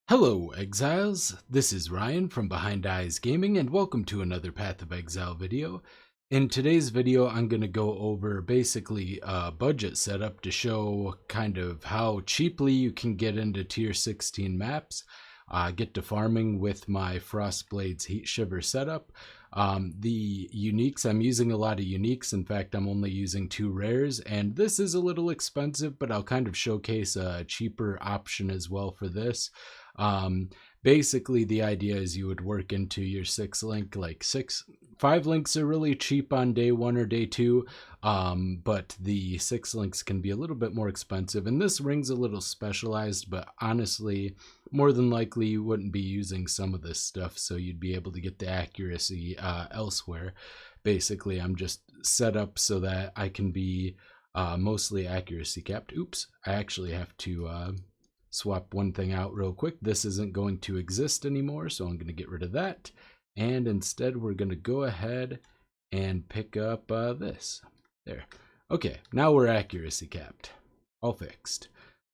Hello, Exiles. This is Ryan from Behind Eyes Gaming, and welcome to another Path of Exile video. In today's video, I'm going to go over basically a budget setup to show kind of how cheaply you can get into Tier 16 maps, get to farming with my Frost Blades Heat Shiver setup. The uniques, I'm using a lot of uniques. In fact, I'm only using 2 rares, and this is a little expensive, but I'll kind of showcase a cheaper option as well for this. Basically the idea is you would work into your 6 link, like 5 links are really cheap on day 1 or day 2, but the 6 links can be a little bit more expensive, and this ring's a little specialized, but honestly more than likely you wouldn't be using some of this stuff, so you'd be able to get the accuracy elsewhere. Basically I'm just set up so that I can be mostly accuracy capped. Oops, I actually have to swap one thing out real quick. This isn't going to exist anymore, so I'm going to get rid of that, and instead we're going to go ahead and pick up this. There. Okay, now we're accuracy capped, all fixed,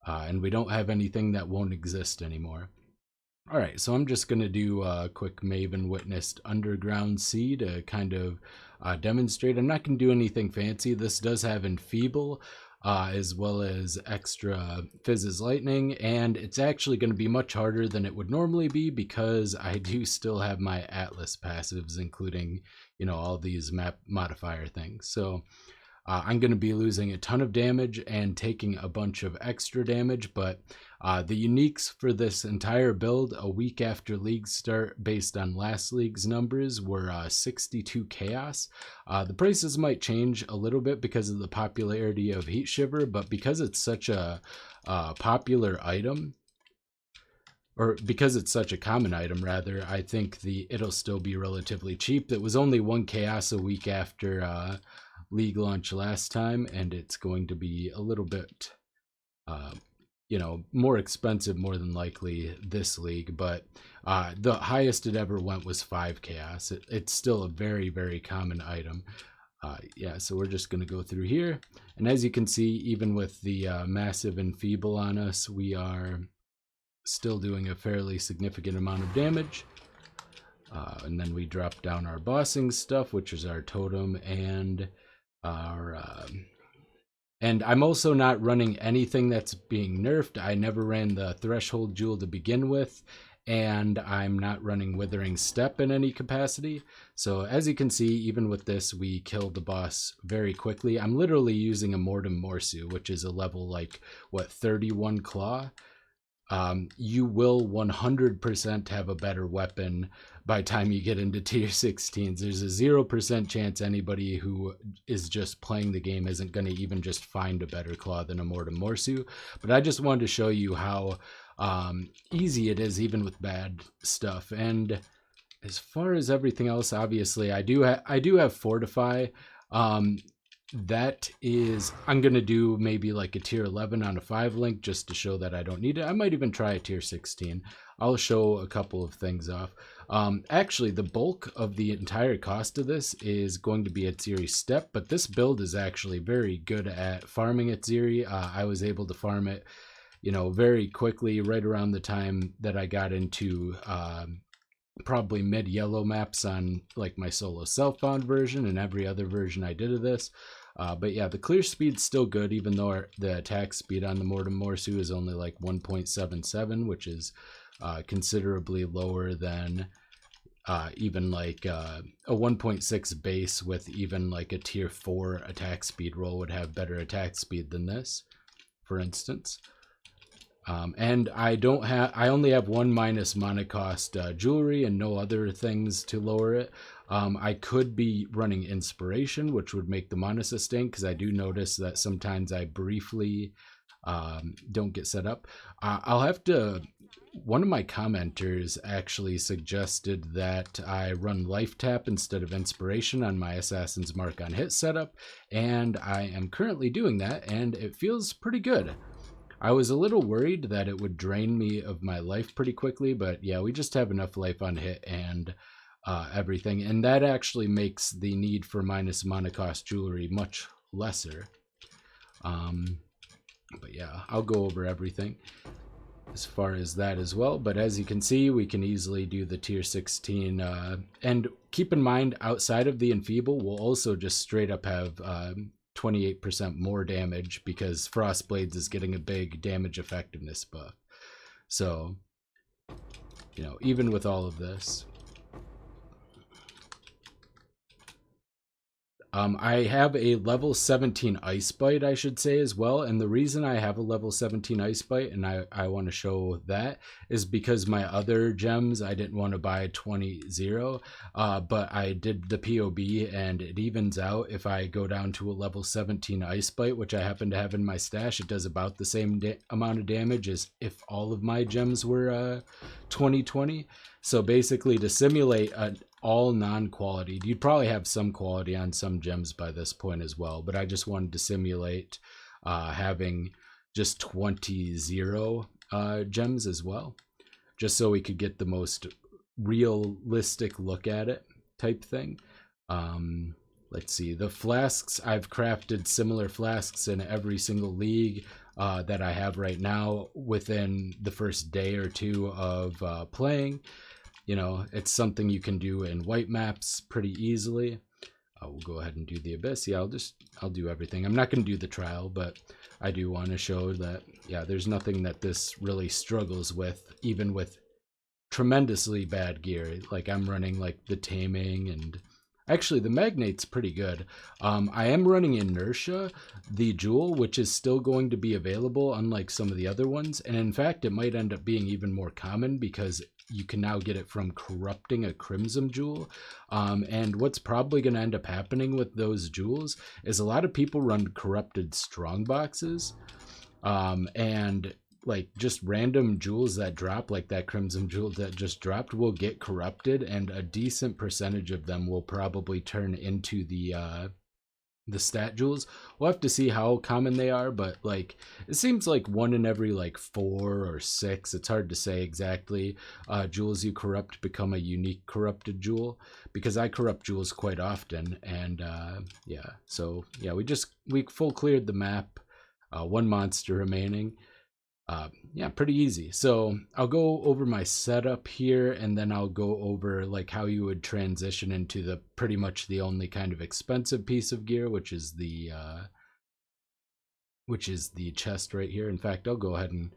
and we don't have anything that won't exist anymore. All right, so I'm just going to do a quick Maven Witnessed Underground Sea to kind of demonstrate. I'm not going to do anything fancy. This does have Enfeeble, as well as extra Fizz's Lightning, and it's actually going to be much harder than it would normally be because I do still have my Atlas passives, including, you know, all these map modifier things. So I'm going to be losing a ton of damage and taking a bunch of extra damage, but the uniques for this entire build a week after league start based on last league's numbers were 62 chaos. The prices might change a little bit because of the popularity of Heat Shiver, but because it's such a popular item, or because it's such a common item rather, I think it'll still be relatively cheap. It was only 1 chaos a week after league launch last time, and it's going to be a little bit you know, more expensive more than likely this league, but the highest it ever went was 5 chaos. It's still a very common item. Yeah, so we're just going to go through here, and as you can see, even with the massive Enfeeble on us, we are still doing a fairly significant amount of damage. And then we drop down our bossing stuff, which is our totem and our and I'm also not running anything that's being nerfed. I never ran the Threshold Jewel to begin with, and I'm not running Withering Step in any capacity. So as you can see, even with this, we killed the boss very quickly. I'm literally using a Mortem Morsu, which is a level like, what, 31 claw? You will 100% have a better weapon by the time you get into tier 16s. There's a 0% chance anybody who is just playing the game isn't going to even just find a better claw than a Mortem Morsu. But I just wanted to show you how easy it is even with bad stuff. And as far as everything else, obviously I do have Fortify. That is, I'm going to do maybe like a tier 11 on a 5 link just to show that I don't need it. I might even try a tier 16. I'll show a couple of things off. Actually, the bulk of the entire cost of this is going to be at Ziri Step, but this build is actually very good at farming at Ziri. I was able to farm it, you know, very quickly right around the time that I got into probably mid-yellow maps on like my solo self-found version and every other version I did of this. But yeah, the clear speed's still good, even though the attack speed on the Mortem Morsu is only like 1.77, which is considerably lower than even like a 1.6 base with even like a tier 4 attack speed roll would have better attack speed than this, for instance. And I only have 1 minus mana cost jewelry and no other things to lower it. I could be running inspiration, which would make the mana sustain, because I do notice that sometimes I briefly don't get set up. I'll have to, one of my commenters actually suggested that I run life tap instead of inspiration on my Assassin's Mark on hit setup, and I am currently doing that, and it feels pretty good. I was a little worried that it would drain me of my life pretty quickly, but yeah, we just have enough life on hit and everything, and that actually makes the need for minus mana cost jewelry much lesser. But yeah, I'll go over everything. as far as that as well. But as you can see, we can easily do the tier 16. And keep in mind, outside of the enfeeble, we'll also just straight up have 28% more damage because Frost Blades is getting a big damage effectiveness buff. So, you know, even with all of this, I have a level 17 Ice Bite, I should say, as well. And the reason I have a level 17 Ice Bite, and I want to show that, is because my other gems, I didn't want to buy 20-0, but I did the POB, and it evens out. If I go down to a level 17 Ice Bite, which I happen to have in my stash, it does about the same amount of damage as if all of my gems were 20-20. So basically, to simulate an all non-quality, you'd probably have some quality on some gems by this point as well, but I just wanted to simulate having just 20-0 gems as well, just so we could get the most realistic look at it type thing. Let's see, the flasks, I've crafted similar flasks in every single league that I have right now within the first day or two of playing. You know, it's something you can do in white maps pretty easily. We'll go ahead and do the Abyss. Yeah, I'll do everything. I'm not going to do the trial, but I do want to show that, yeah, there's nothing that this really struggles with, even with tremendously bad gear. Like, I'm running, like, the Taming, and actually, the Magnate's pretty good. I am running Inertia, the Jewel, which is still going to be available, unlike some of the other ones. And in fact, it might end up being even more common because you can now get it from corrupting a Crimson Jewel. And what's probably going to end up happening with those jewels is a lot of people run corrupted strongboxes. And like just random jewels that drop, like that Crimson Jewel that just dropped, will get corrupted, and a decent percentage of them will probably turn into the stat jewels. We'll have to see how common they are, but like it seems like 1 in every like 4 or 6, it's hard to say exactly, jewels you corrupt become a unique corrupted jewel, because I corrupt jewels quite often. And yeah, so yeah, we full cleared the map, 1 monster remaining. Yeah, pretty easy. So I'll go over my setup here, and then I'll go over like how you would transition into the pretty much the only kind of expensive piece of gear, which is the chest right here. In fact, I'll go ahead and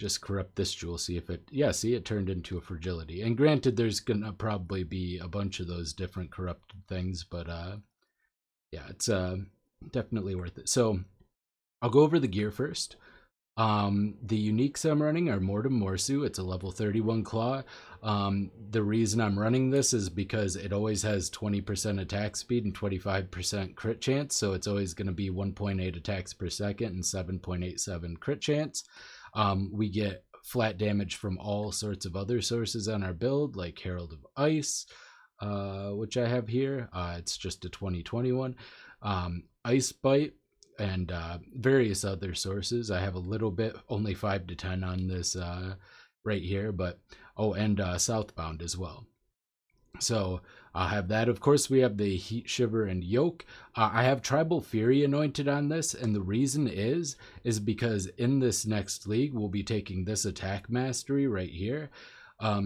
just corrupt this jewel, see if it, yeah, see, it turned into a fragility. And granted, there's gonna probably be a bunch of those different corrupted things, but yeah, it's definitely worth it. So I'll go over the gear first. The uniques I'm running are Mortem Morsu. It's a level 31 claw. The reason I'm running this is because it always has 20% attack speed and 25% crit chance, so it's always going to be 1.8 attacks per second and 7.87 crit chance. We get flat damage from all sorts of other sources on our build, like Herald of Ice, which I have here. It's just a 2021. Ice Bite, and various other sources. I have a little bit, only 5 to 10 on this right here, but oh, and Southbound as well. So I'll have that. Of course, we have the Heat Shiver and Yoke. I have Tribal Fury anointed on this, and the reason is because in this next league, we'll be taking this attack mastery right here.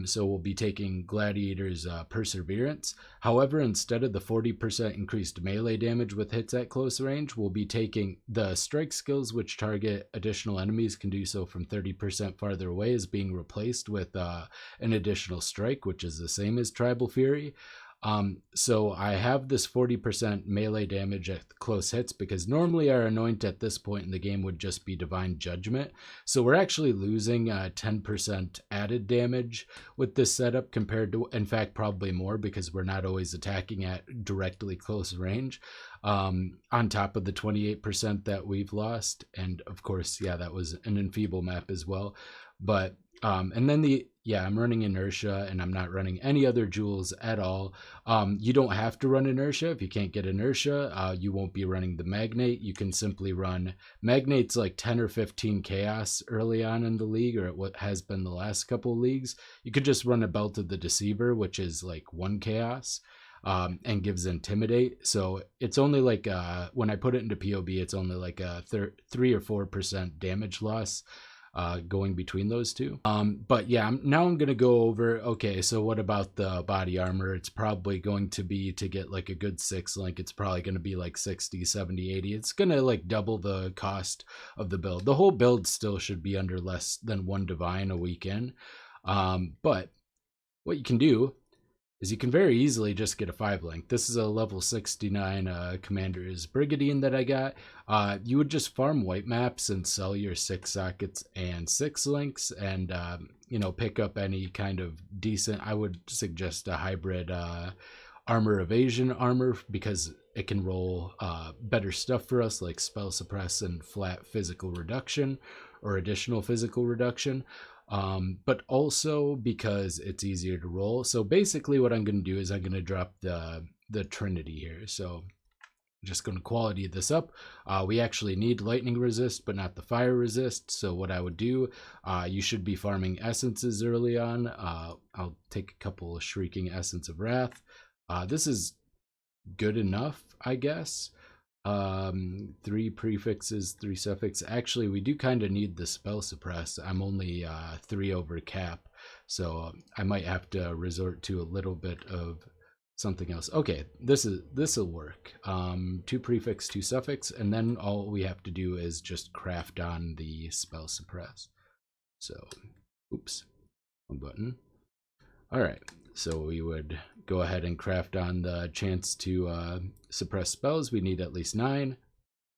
So we'll be taking Gladiator's Perseverance. However, instead of the 40% increased melee damage with hits at close range, we'll be taking the strike skills, which target additional enemies, can do so from 30% farther away, is being replaced with an additional strike, which is the same as Tribal Fury. So I have this 40% melee damage at close hits because normally our anoint at this point in the game would just be Divine Judgment. So we're actually losing 10% added damage with this setup compared to, in fact, probably more, because we're not always attacking at directly close range, on top of the 28% that we've lost. And of course, yeah, that was an enfeeble map as well. But and then I'm running Inertia, and I'm not running any other jewels at all. You don't have to run Inertia. If you can't get Inertia, you won't be running the Magnate. You can simply run Magnate's like 10 or 15 Chaos early on in the league, or what has been the last couple of leagues. You could just run a Belt of the Deceiver, which is like 1 Chaos. And gives Intimidate. So it's only like, when I put it into POB, it's only like a 3 or 4% damage loss. going between those two. But yeah, now I'm going to go over, okay, so what about the body armor? It's probably going to be, to get like a good 6 link, it's probably going to be like 60, 70, 80. It's going to like double the cost of the build. The whole build still should be under less than 1 divine a weekend. But what you can do is you can very easily just get a 5 link. This is a level 69 Commander's Brigadier that I got. You would just farm white maps and sell your 6 sockets and 6 links, and you know, pick up any kind of decent, I would suggest a hybrid armor evasion armor, because it can roll better stuff for us, like spell suppress and flat physical reduction or additional physical reduction. But also because it's easier to roll. So basically what I'm going to do is I'm going to drop the Trinity here. So I'm just going to quality this up. We actually need lightning resist, but not the fire resist. So what I would do, you should be farming essences early on. I'll take a couple of Shrieking Essence of Wrath. This is good enough, I guess. 3 prefixes, 3 suffixes. Actually, we do kind of need the spell suppress. I'm only 3 over cap, so I might have to resort to a little bit of something else. Okay, this'll work. 2 prefix, 2 suffix, and then all we have to do is just craft on the spell suppress. So, oops, one button. All right, so we would go ahead and craft on the chance to suppress spells. We need at least 9.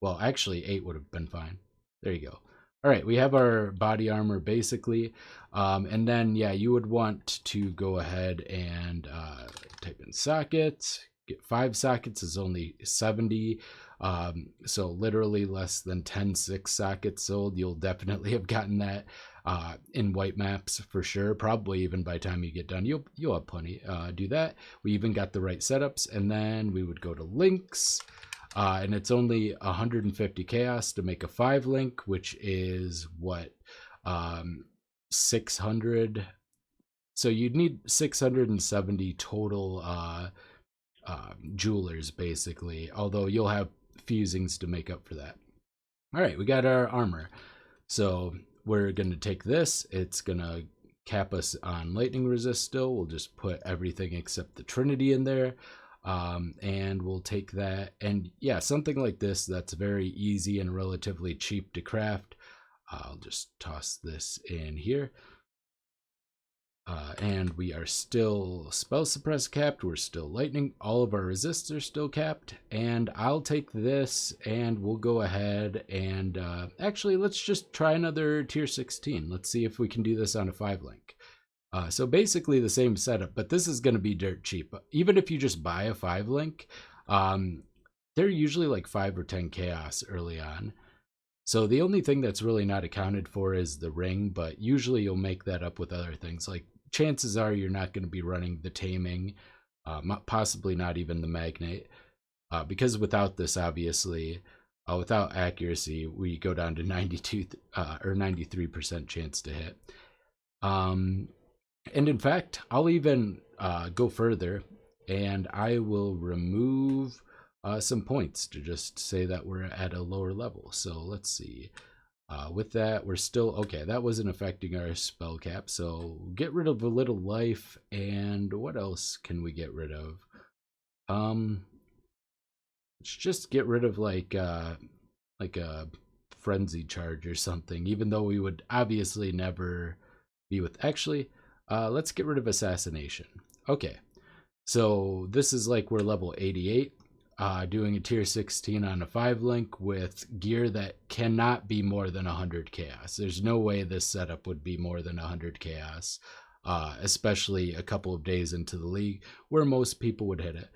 Well, actually 8 would have been fine. There you go. All right, we have our body armor basically. And then, yeah, you would want to go ahead and type in sockets. Get 5 sockets is only 70. So literally less than 10 6 sockets sold. You'll definitely have gotten that in white maps for sure. Probably even by the time you get done, you'll have plenty. Do that. We even got the right setups, and then we would go to links. And it's only 150 chaos to make a 5 link, which is what, 600. So you'd need 670 total jewelers basically, although you'll have fusings to make up for that. All right, we got our armor. So we're going to take this. It's going to cap us on lightning resist still. We'll just put everything except the Trinity in there. And we'll take that. And yeah, something like this that's very easy and relatively cheap to craft. I'll just toss this in here. And we are still spell suppress capped. We're still lightning. All of our resists are still capped. And I'll take this and we'll go ahead and actually let's just try another tier 16. Let's see if we can do this on a 5 link. So basically the same setup, but this is going to be dirt cheap. Even if you just buy a 5 link, they're usually like 5 or 10 chaos early on. So the only thing that's really not accounted for is the ring, but usually you'll make that up with other things. Like chances are you're not going to be running the taming, possibly not even the magnate, because without this, obviously, without accuracy, we go down to 92 or 93% chance to hit. And in fact, I'll even go further, and I will remove some points to just say that we're at a lower level. So let's see. With that, we're still okay. That wasn't affecting our spell cap. So get rid of a little life, and what else can we get rid of? Let's just get rid of like a frenzy charge or something. Even though we would obviously never be with. Actually, let's get rid of assassination. Okay, so this is like we're level 88. Doing a tier 16 on a 5 link with gear that cannot be more than 100 chaos. There's no way this setup would be more than 100 chaos, especially a couple of days into the league where most people would hit it.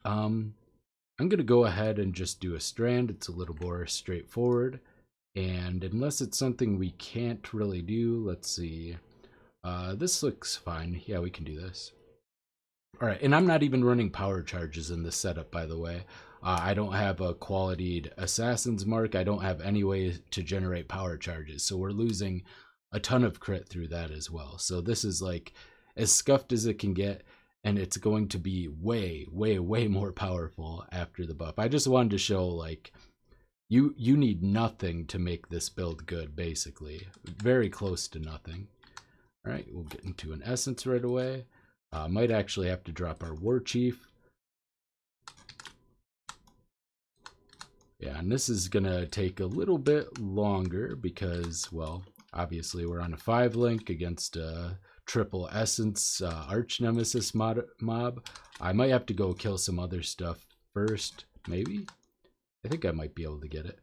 I'm going to go ahead and just do a strand. It's a little more straightforward. And unless it's something we can't really do, let's see. This looks fine. Yeah, we can do this. All right, and I'm not even running power charges in this setup, by the way. I don't have a qualityed assassin's mark. I don't have any way to generate power charges, so we're losing a ton of crit through that as well. So this is like as scuffed as it can get, and it's going to be way, way, way more powerful after the buff. I just wanted to show like You need nothing to make this build good, basically. Very close to nothing. All right, we'll get into an essence right away. Might actually have to drop our war chief. Yeah, and this is gonna take a little bit longer because, well, obviously we're on a 5 link against a triple essence arch nemesis mob. I might have to go kill some other stuff first, maybe. I think I might be able to get it.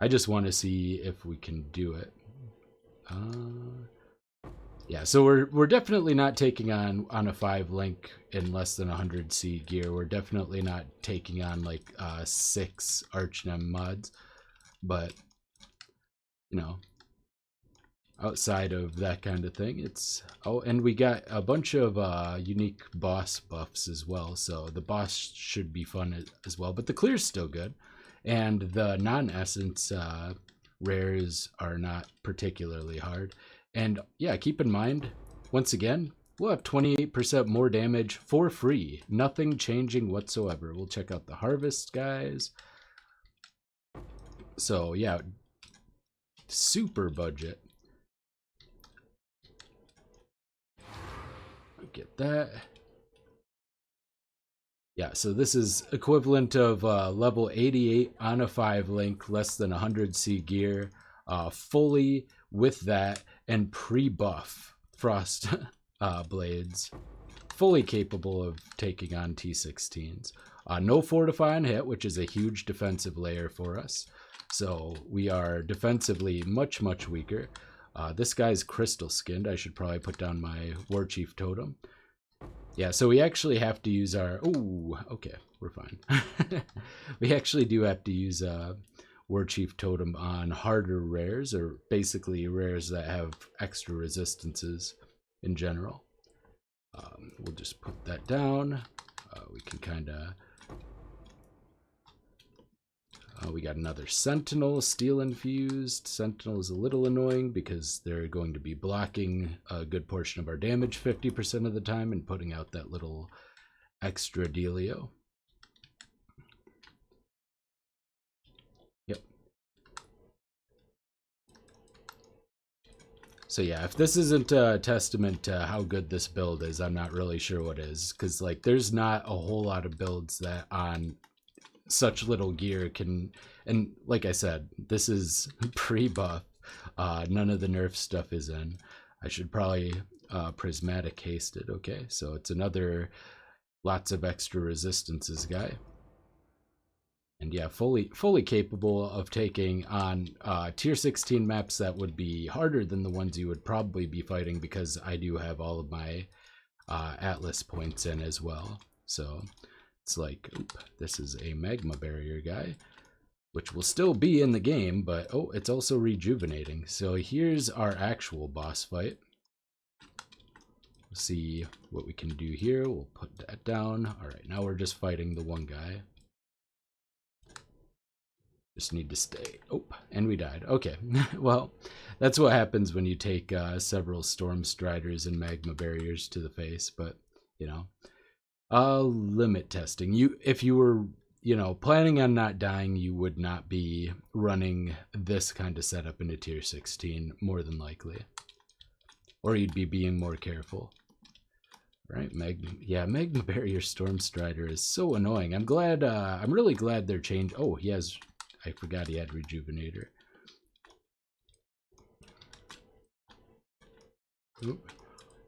I just want to see if we can do it. Yeah, so we're definitely not taking on a 5 link in less than 100 C gear. We're definitely not taking on like 6 Archnem mods, but you know, outside of that kind of thing, it's and we got a bunch of unique boss buffs as well. So the boss should be fun as well, but the clear's still good, and the non-essence rares are not particularly hard. And yeah, keep in mind, once again, we'll have 28% more damage for free. Nothing changing whatsoever. We'll check out the harvest, guys. So yeah, super budget. Get that. Yeah, so this is equivalent of level 88 on a 5 link, less than 100 C gear, fully with that, and pre-buff Frost Blades, fully capable of taking on T16s. No fortify on hit, which is a huge defensive layer for us. So we are defensively much, much weaker. This guy's crystal skinned. I should probably put down my War Chief totem. Yeah, so we actually have to use our... Oh, okay, we're fine. We actually do have to use War Chief totem on harder rares, or basically rares that have extra resistances in general. We'll just put that down. We can kind of... we got another Sentinel, Steel Infused. Sentinel is a little annoying because they're going to be blocking a good portion of our damage 50% of the time and putting out that little extra dealio. Yep. So yeah, if this isn't a testament to how good this build is, I'm not really sure what is. Because like, there's not a whole lot of builds that on such little gear can, and like I said, this is pre-buff. None of the nerf stuff is in. I should probably prismatic haste it. Okay, so it's another lots of extra resistances guy, and yeah, fully capable of taking on tier 16 maps that would be harder than the ones you would probably be fighting, because I do have all of my Atlas points in as well. So it's like, oop, this is a magma barrier guy, which will still be in the game, but oh, it's also rejuvenating. So here's our actual boss fight. We'll see what we can do here. We'll put that down. All right, now we're just fighting the one guy. Just need to stay. Oh, and we died. Okay, well, that's what happens when you take several Storm Striders and magma barriers to the face, but you know. Limit testing. If you were, you know, planning on not dying, you would not be running this kind of setup into tier 16, more than likely. Or you'd be being more careful. Right? Magma Barrier Storm Strider is so annoying. I'm really glad they're changed. Oh, I forgot he had Rejuvenator. Oop.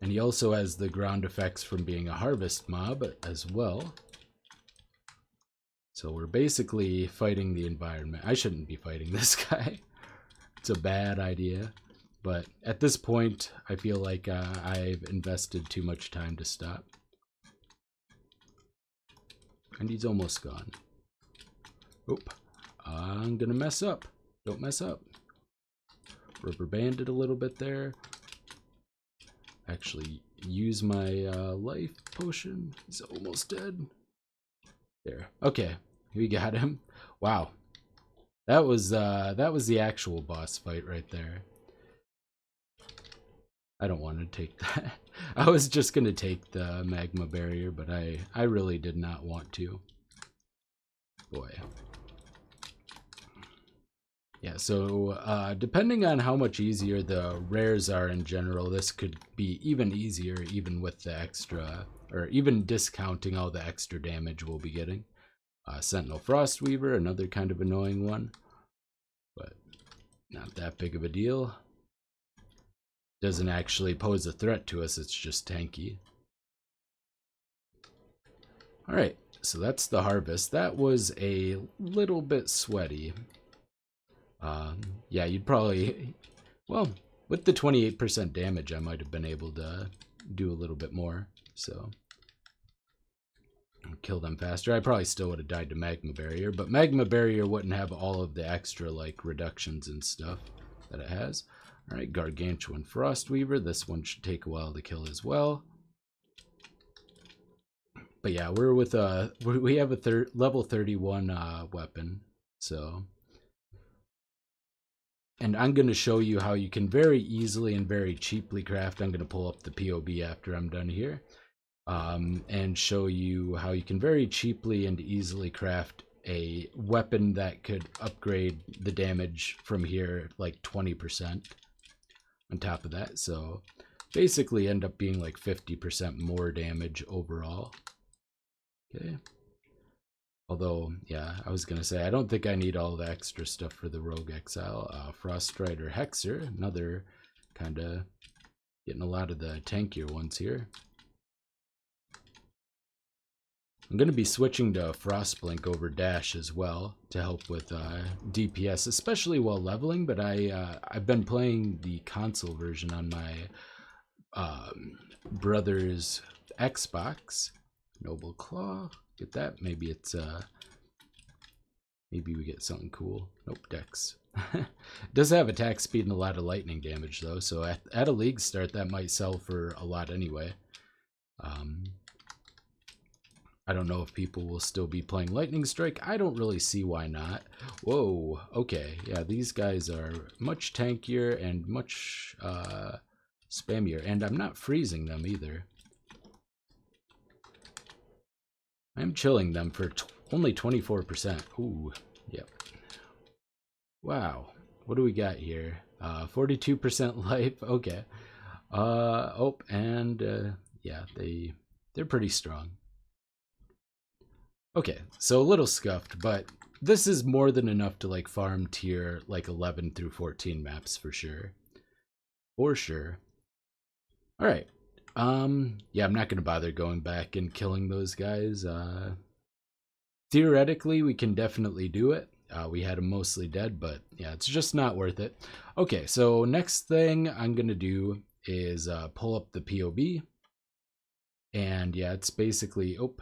And he also has the ground effects from being a harvest mob as well. So we're basically fighting the environment. I shouldn't be fighting this guy. It's a bad idea. But at this point, I feel like I've invested too much time to stop. And he's almost gone. Oop. I'm gonna mess up. Don't mess up. Rubber banded a little bit there. Actually use my life potion. He's almost dead. There. Okay, we got him. Wow, that was the actual boss fight right there. I don't want to take that. I was just gonna take the magma barrier, but I really did not want to. Boy. Yeah, so depending on how much easier the rares are in general, this could be even easier, even with the extra, or even discounting all the extra damage we'll be getting. Sentinel Frostweaver, another kind of annoying one, but not that big of a deal. Doesn't actually pose a threat to us, it's just tanky. Alright, so that's the harvest. That was a little bit sweaty. Yeah, you'd probably, well, with the 28% damage, I might have been able to do a little bit more, so kill them faster. I probably still would have died to Magma Barrier, but Magma Barrier wouldn't have all of the extra, like, reductions and stuff that it has. Alright, Gargantuan Frostweaver. This one should take a while to kill as well. But yeah, we're with we have a level 31 weapon, so. And I'm going to show you how you can very easily and very cheaply craft. I'm going to pull up the POB after I'm done here. And show you how you can very cheaply and easily craft a weapon that could upgrade the damage from here like 20% on top of that. So basically end up being like 50% more damage overall. Okay. Although, yeah, I was going to say, I don't think I need all the extra stuff for the Rogue Exile. Froststrider Hexer, another kind of getting a lot of the tankier ones here. I'm going to be switching to Frostblink over Dash as well to help with DPS, especially while leveling, but I've been playing the console version on my brother's Xbox. Noble Claw. Get that? Maybe it's maybe we get something cool. Nope, Dex. It does have attack speed and a lot of lightning damage though, so at a league start that might sell for a lot anyway. I don't know if people will still be playing Lightning Strike. I don't really see why not. Whoa, okay. Yeah, these guys are much tankier and much spammier, and I'm not freezing them either. I'm chilling them for only 24%. Ooh, yep. Wow. What do we got here? 42% life. Okay. Oh, and yeah, they're pretty strong. Okay, so a little scuffed, but this is more than enough to like farm tier like 11 through 14 maps for sure. For sure. All right. Yeah, I'm not going to bother going back and killing those guys. Theoretically, we can definitely do it. We had them mostly dead, but yeah, it's just not worth it. Okay, so next thing I'm going to do is pull up the POB. And yeah, it's basically, oh,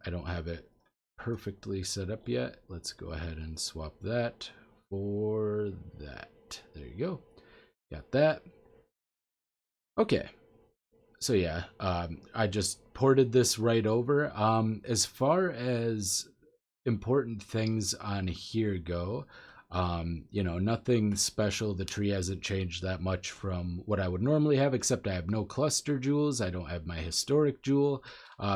I don't have it perfectly set up yet. Let's go ahead and swap that for that. There you go. Got that. Okay. So yeah, I just ported this right over. As far as important things on here go, you know, nothing special. The tree hasn't changed that much from what I would normally have, except I have no cluster jewels. I don't have my historic jewel.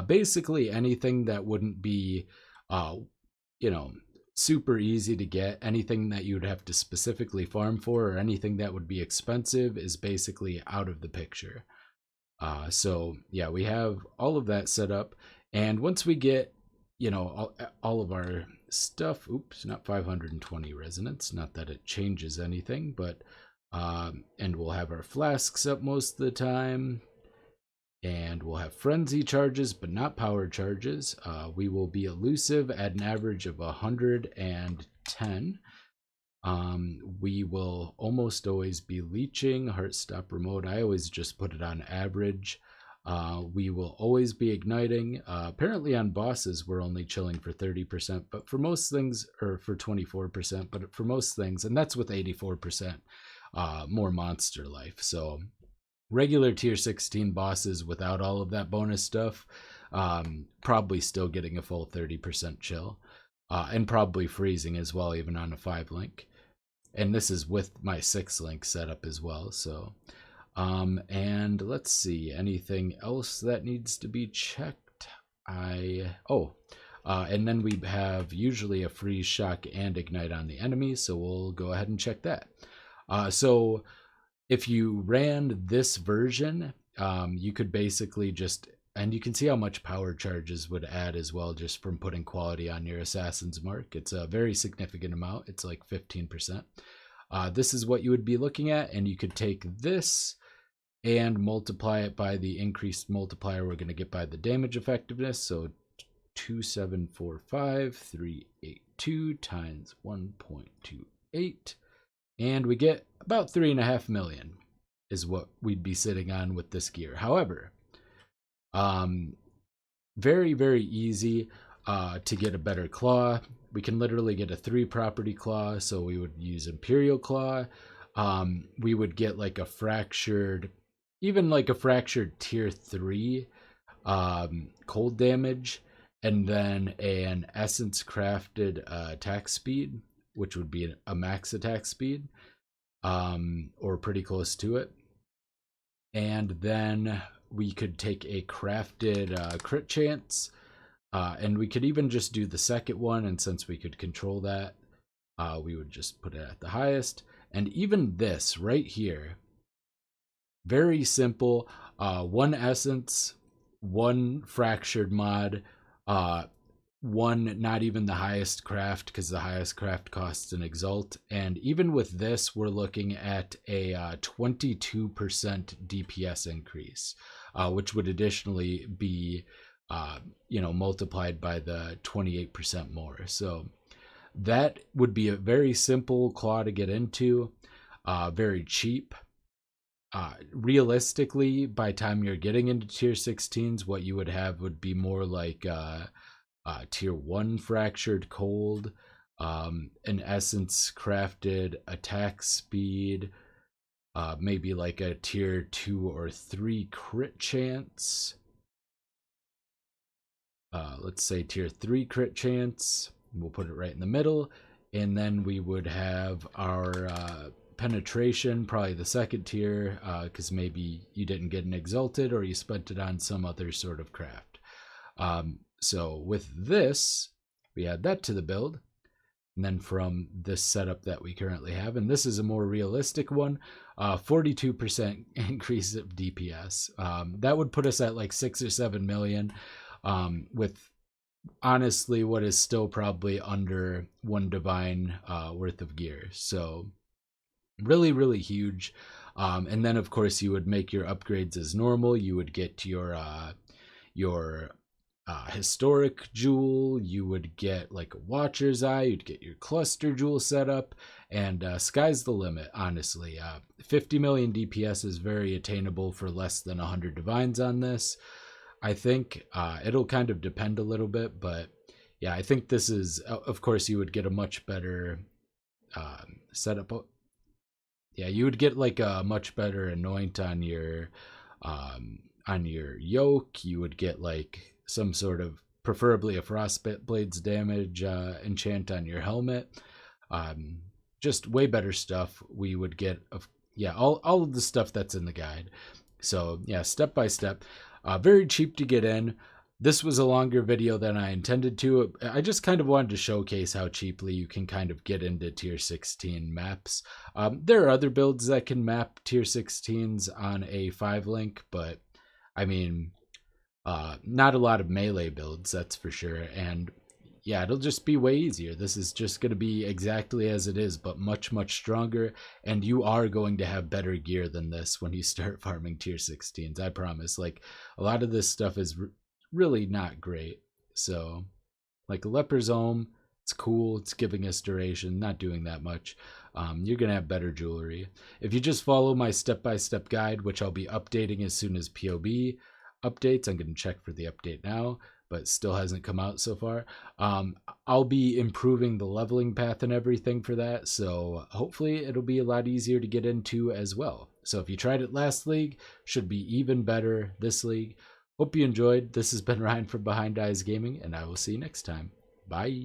Basically anything that wouldn't be, you know, super easy to get, anything that you would have to specifically farm for, or anything that would be expensive is basically out of the picture. So yeah, we have all of that set up, and once we get, you know, all of our stuff, oops, not 520 resonance, not that it changes anything, but and we'll have our flasks up most of the time, and we'll have frenzy charges but not power charges. We will be elusive at an average of 110. We will almost always be leeching. Heartstop remote, I always just put it on average. We will always be igniting. Apparently on bosses we're only chilling for 30%, but for most things, or for 24%, but for most things, and that's with 84% more monster life. So regular tier 16 bosses without all of that bonus stuff, probably still getting a full 30% chill. And probably freezing as well, even on a 5 link. And this is with my 6 link setup as well. So, and let's see, anything else that needs to be checked? And then we have usually a freeze, shock, and ignite on the enemy, so we'll go ahead and check that. So if you ran this version, you could basically just, and you can see how much power charges would add as well just from putting quality on your Assassin's Mark. It's a very significant amount. It's like 15%. This is what you would be looking at, and you could take this and multiply it by the increased multiplier we're going to get by the damage effectiveness. So 2745382 times 1.28, and we get about 3.5 million is what we'd be sitting on with this gear. However, very, very easy to get a better claw. We can literally get a 3 property claw, so we would use Imperial Claw. We would get like a fractured, even like a fractured tier 3 cold damage, and then an essence crafted attack speed, which would be a max attack speed, or pretty close to it. And then we could take a crafted crit chance, and we could even just do the second one, and since we could control that, we would just put it at the highest. And even this right here, very simple, 1 essence, 1 fractured mod, 1 not even the highest craft, because the highest craft costs an exalt. And even with this, we're looking at a 22% DPS increase, which would additionally be multiplied by the 28% more. So that would be a very simple claw to get into, very cheap. Realistically, by the time you're getting into tier 16s, what you would have would be more like tier 1 fractured cold, an essence crafted attack speed, maybe like a tier 2 or 3 crit chance. Let's say tier 3 crit chance. We'll put it right in the middle, and then we would have our penetration, probably the 2nd tier, because maybe you didn't get an exalted or you spent it on some other sort of craft. So with this, we add that to the build, and then from this setup that we currently have, and this is a more realistic one, 42% increase of DPS. That would put us at like 6 or 7 million, with honestly what is still probably under 1 divine worth of gear. So really, really huge. And then of course you would make your upgrades as normal. You would get your historic jewel, you would get like a watcher's eye, you'd get your cluster jewel setup, and sky's the limit, honestly. 50 million DPS is very attainable for less than 100 divines on this. I think it'll kind of depend a little bit, but yeah, I think this is, of course you would get a much better setup. Yeah, you would get like a much better anoint on your yoke. You would get like some sort of, preferably a Frost Blades damage enchant on your helmet. Just way better stuff. We would get, all of the stuff that's in the guide. So yeah, step by step. Very cheap to get in. This was a longer video than I intended to. I just kind of wanted to showcase how cheaply you can kind of get into tier 16 maps. There are other builds that can map tier 16s on a 5-link, but I mean, not a lot of melee builds, that's for sure. And yeah, it'll just be way easier. This is just going to be exactly as it is, but much, much stronger. And you are going to have better gear than this when you start farming tier 16s, I promise. Like, a lot of this stuff is really not great. So like a Leper's Ohm, it's cool, it's giving us duration, not doing that much. You're gonna have better jewelry if you just follow my step-by-step guide, which I'll be updating as soon as POB updates. I'm gonna check for the update now, but still hasn't come out so far. I'll be improving the leveling path and everything for that, so hopefully it'll be a lot easier to get into as well. So if you tried it last league, should be even better this league. Hope you enjoyed. This has been Ryan from Behind Eyes Gaming, and I will see you next time. Bye.